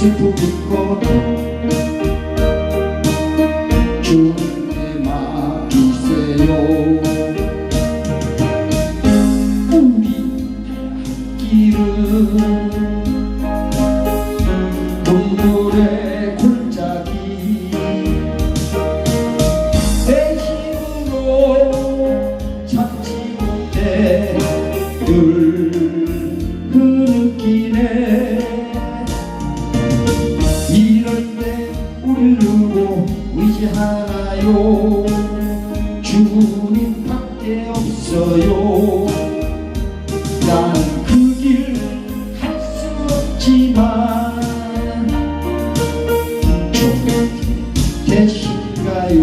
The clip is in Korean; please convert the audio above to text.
슬프고 주님께 맡기세요. 우리 길은 눈물의 골짜기 내 힘으로 참지 못해 늘 흐느끼네. 이럴 때 우리를 두고 의지하나요?